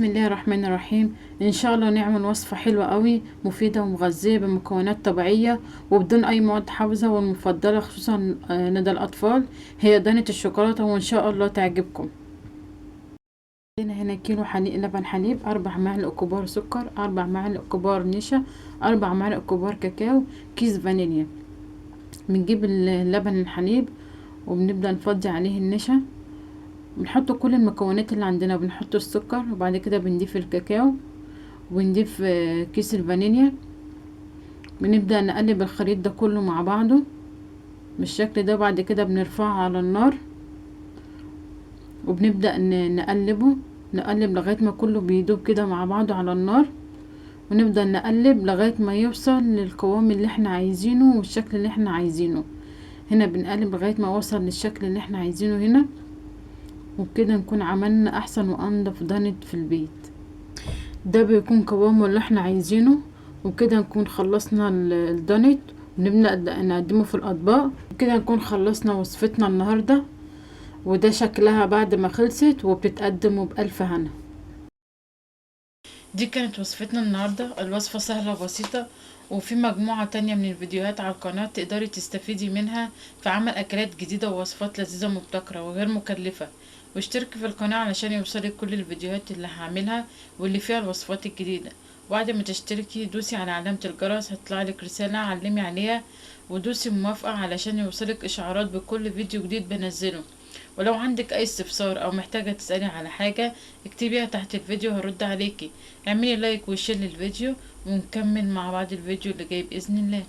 بسم الله الرحمن الرحيم. ان شاء الله نعمل وصفة حلوة قوي مفيدة ومغذية بمكونات طبيعية وبدون اي مواد حافظة، والمفضلة خصوصا لدى الاطفال هي دانة الشوكولاتة، وان شاء الله تعجبكم. هنا كيلو لبن حليب، 4 معالق كبار سكر، 4 معالق كبار نشا، 4 معالق كبار كاكاو، كيس فانيليا. بنجيب اللبن الحليب وبنبدأ نفضي عليه النشا، بنحط كل المكونات اللي عندنا، بنحط السكر وبعد كده بنضيف الكاكاو ونضيف كيس الفانيليا. بنبدأ نقلب الخليط ده كله مع بعضه بالشكل ده. بعد كده بنرفعه على النار وبنبدأ نقلب لغاية ما كله بيدوب كده مع بعضه على النار، ونبدأ نقلب لغاية ما يوصل للقوام اللي احنا عايزينه والشكل اللي احنا عايزينه. هنا بنقلب لغاية ما وصل للشكل اللي احنا عايزينه هنا، وبكده نكون عملنا احسن وانضف دانت في البيت. ده بيكون قوامه اللي احنا عايزينه، وكده نكون خلصنا الدونت ونبدأ نقدمه في الاطباق. كده نكون خلصنا وصفتنا النهاردة، وده شكلها بعد ما خلصت وبتتقدم بألف هنا. دي كانت وصفتنا النهاردة. الوصفة سهلة وبسيطة، وفي مجموعة تانية من الفيديوهات على القناة تقدري تستفيدي منها في عمل أكلات جديدة ووصفات لذيذة مبتكرة وغير مكلفة. واشتركي في القناة علشان يوصلك كل الفيديوهات اللي هعملها واللي فيها الوصفات الجديدة. وبعد ما تشتركي دوسي على علامة الجرس، هتطلعلك رسالة علمي عليها ودوسي موافقة علشان يوصلك إشعارات بكل فيديو جديد بنزله. ولو عندك اي استفسار او محتاجة تسألي على حاجة اكتبيها تحت الفيديو هرد عليكي. اعملي لايك وشير للفيديو ونكمل مع بعض الفيديو اللي جاي بإذن الله.